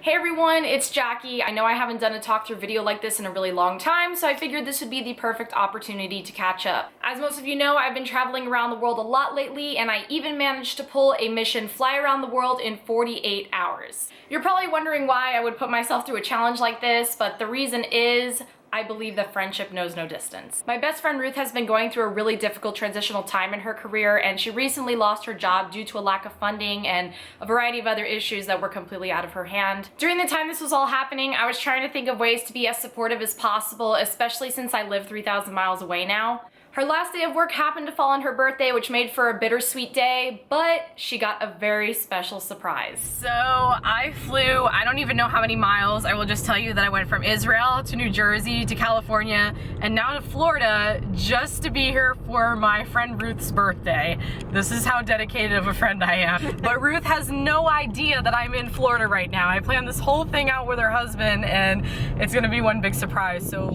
Hey everyone, it's Jackie. I know I haven't done a talk through video like this in a really long time, so I figured this would be the perfect opportunity to catch up. As most of you know, I've been traveling around the world a lot lately, and I even managed to pull a mission fly around the world in 48 hours. You're probably wondering why I would put myself through a challenge like this, but the reason is I believe that friendship knows no distance. My best friend Ruth has been going through a really difficult transitional time in her career, and she recently lost her job due to a lack of funding and a variety of other issues that were completely out of her hand. During the time this was all happening, I was trying to think of ways to be as supportive as possible, especially since I live 3,000 miles away now. Her last day of work happened to fall on her birthday, which made for a bittersweet day, but she got a very special surprise. So I flew, I don't even know how many miles. I will just tell you that I went from Israel to New Jersey to California and now to Florida just to be here for my friend Ruth's birthday. This is how dedicated of a friend I am. But Ruth has no idea that I'm in Florida right now. I planned this whole thing out with her husband and it's gonna be one big surprise. So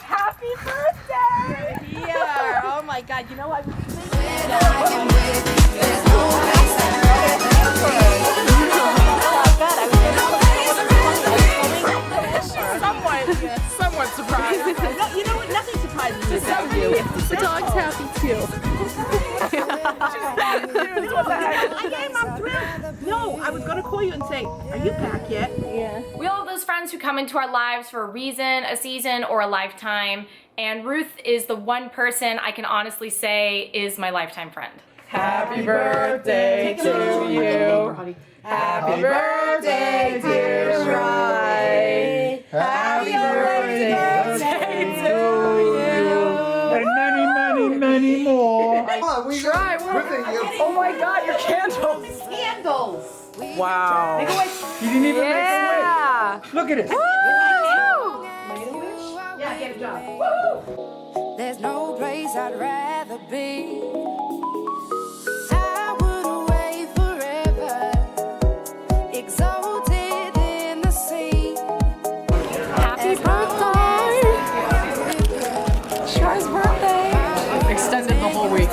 happy birthday! Yeah. Oh my God. You know what? Somewhat surprised. No, you know what? Nothing surprises me about you. The dog's happy too. I'm thrilled. No, I was going to call you and say, are you back yet? Yeah. We all have those friends who come into our lives for a reason, a season, or a lifetime, and Ruth is the one person I can honestly say is my lifetime friend. Happy birthday to you. Happy birthday, dear Rye. Happy birthday to you. And many more. Try. Oh my God, your candles. Candles. Wow. Make a wish. You didn't even Yeah. make a wish. Look at it. Woo! Yeah, get a job. There's no place I'd rather be. I would away forever, exalted in the sea. Happy birthday. Char's birthday. Extended the whole week.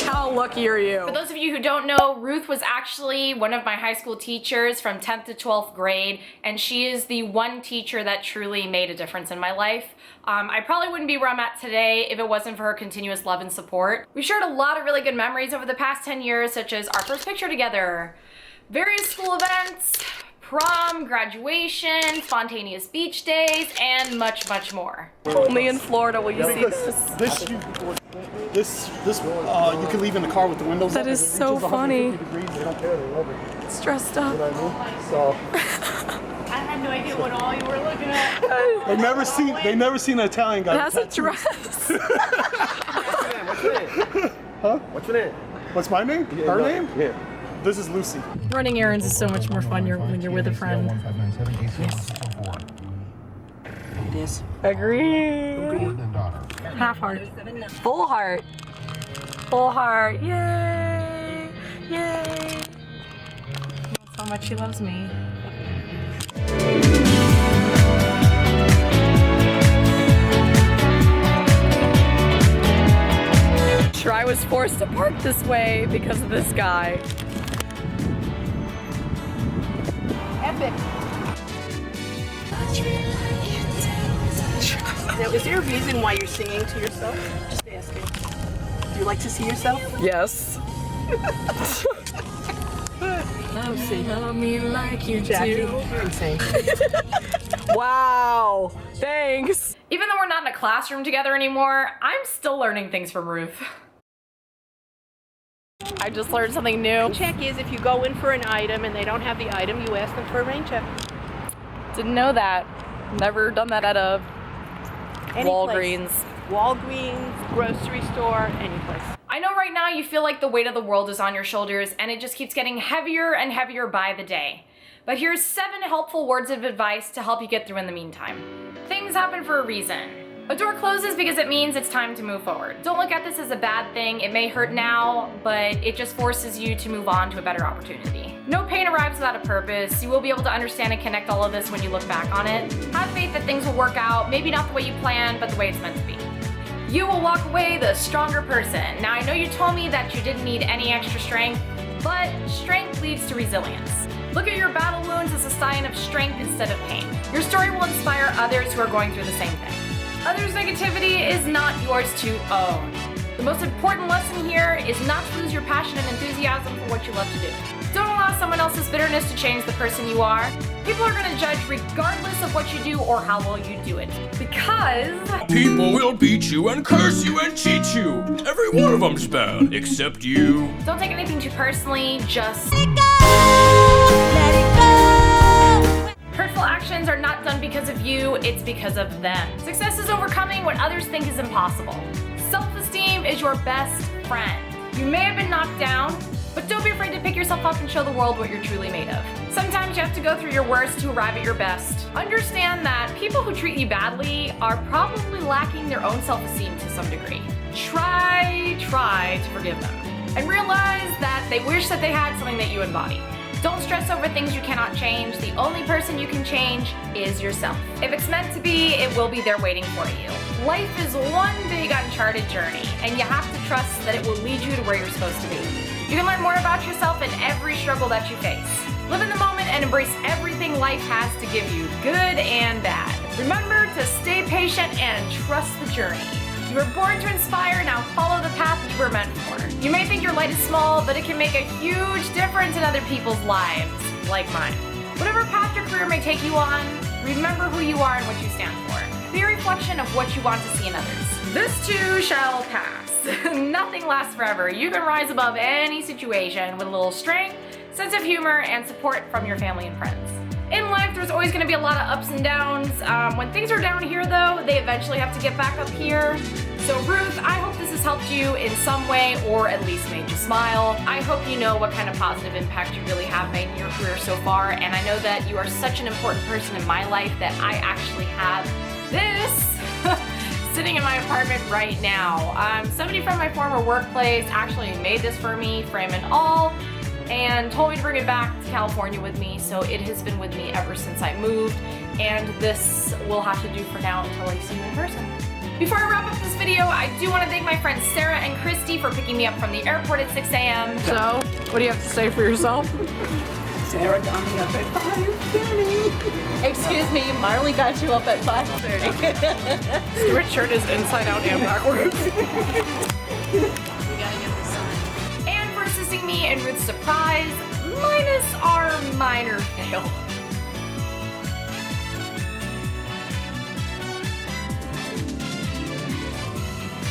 How lucky are you? For those of you who don't know, Ruth was actually one of my high school teachers from 10th to 12th grade, and she is the one teacher that truly made a difference in my life. I probably wouldn't be where I'm at today if it wasn't for her continuous love and support. We've shared a lot of really good memories over the past 10 years, such as our first picture together, various school events, prom, graduation, spontaneous beach days, and much, much more. Only in Florida will you see this. This you can leave in the car with the windows up. That is If it so reaches funny. 150 degrees, they don't care. They love it. It's dressed up. You know what I mean? So I had no idea what all you were looking at. they never seen an Italian guy. It has a with tattoos. dress. Huh? What's your name? What's my name? Her name? Yeah. This is Lucy. Running errands is so much more fun when you're with a friend. Agree. Half heart. Full heart. Full heart. Yay! Yay! That's how much she loves me. I was forced to park this way because of this guy. Epic. Now, is there a reason why you're singing to yourself? Just asking. Do you like to see yourself? Yes. Oh, say love me like you Jackie, do. you're insane. Wow. Thanks. Even though we're not in a classroom together anymore, I'm still learning things from Ruth. I just learned something new. Check is if you go in for an item and they don't have the item, you ask them for a rain check. Didn't know that. Never done that at a Any Walgreens. place. Walgreens, grocery store, any place. I know right now you feel like the weight of the world is on your shoulders and it just keeps getting heavier and heavier by the day. But here's 7 helpful words of advice to help you get through in the meantime. Things happen for a reason. A door closes because it means it's time to move forward. Don't look at this as a bad thing. It may hurt now, but it just forces you to move on to a better opportunity. No pain arrives without a purpose. You will be able to understand and connect all of this when you look back on it. Have faith that things will work out, maybe not the way you planned, but the way it's meant to be. You will walk away the stronger person. Now, I know you told me that you didn't need any extra strength, but strength leads to resilience. Look at your battle wounds as a sign of strength instead of pain. Your story will inspire others who are going through the same thing. Others' negativity is not yours to own. The most important lesson here is not to lose your passion and enthusiasm for what you love to do. Don't allow someone else's bitterness to change the person you are. People are going to judge regardless of what you do or how well you do it. Because people will beat you and curse you and cheat you. Every one of them's bad, except you. Don't take anything too personally, just Let it go. hurtful actions are not done because of you, it's because of them. Success is overcoming what others think is impossible. Self-esteem is your best friend. You may have been knocked down, but don't be afraid to pick yourself up and show the world what you're truly made of. Sometimes you have to go through your worst to arrive at your best. Understand that people who treat you badly are probably lacking their own self-esteem to some degree. Try to forgive them. And realize that they wish that they had something that you embody. Don't stress over things you cannot change. The only person you can change is yourself. If it's meant to be, it will be there waiting for you. Life is one big uncharted journey, and you have to trust that it will lead you to where you're supposed to be. You can learn more about yourself in every struggle that you face. Live in the moment and embrace everything life has to give you, good and bad. Remember to stay patient and trust the journey. You were born to inspire, now follow the path you were meant for. You may think your light is small, but it can make a huge difference in other people's lives, like mine. Whatever path your career may take you on, remember who you are and what you stand for. Be a reflection of what you want to see in others. This too shall pass. Nothing lasts forever. You can rise above any situation with a little strength, sense of humor, and support from your family and friends. In life, there's always going to be a lot of ups and downs. When things are down here, though, they eventually have to get back up here. So Ruth, I hope this has helped you in some way, or at least made you smile. I hope you know what kind of positive impact you really have made in your career so far, and I know that you are such an important person in my life that I actually have this sitting in my apartment right now. Somebody from my former workplace actually made this for me, frame and all, and told me to bring it back to California with me, so it has been with me ever since I moved, and this will have to do for now until I see you in person. Before I wrap up this video, I do want to thank my friends Sarah and Christy for picking me up from the airport at 6 a.m. So, what do you have to say for yourself? Sarah got me up at 5:30. Excuse me, Marley got you up at 5:30. Stuart's shirt is inside out and backwards. And for assisting me in Ruth's surprise, minus our minor fail.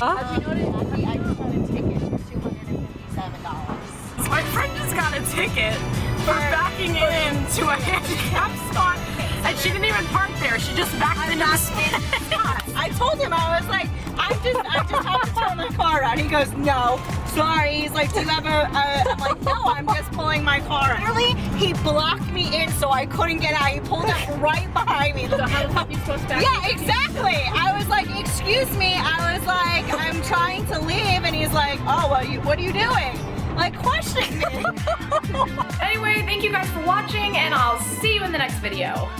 Have you noticed? I just got a ticket for $257. My friend just got a ticket for backing into a handicap spot, and she didn't even park there. She just backed into the spot. I told him, I was like, I just have to turn my car around. He goes, no, sorry. He's like, do you have I'm like, no, I'm just pulling my car. Literally, he blocked me in so I couldn't get out. He pulled up right behind me. So how the fuck are you supposed to back? Yeah, exactly. I was like, excuse me. I was like, I'm trying to leave. And he's like, oh, well, what are you doing? Like, questioning me. Anyway, thank you guys for watching, and I'll see you in the next video.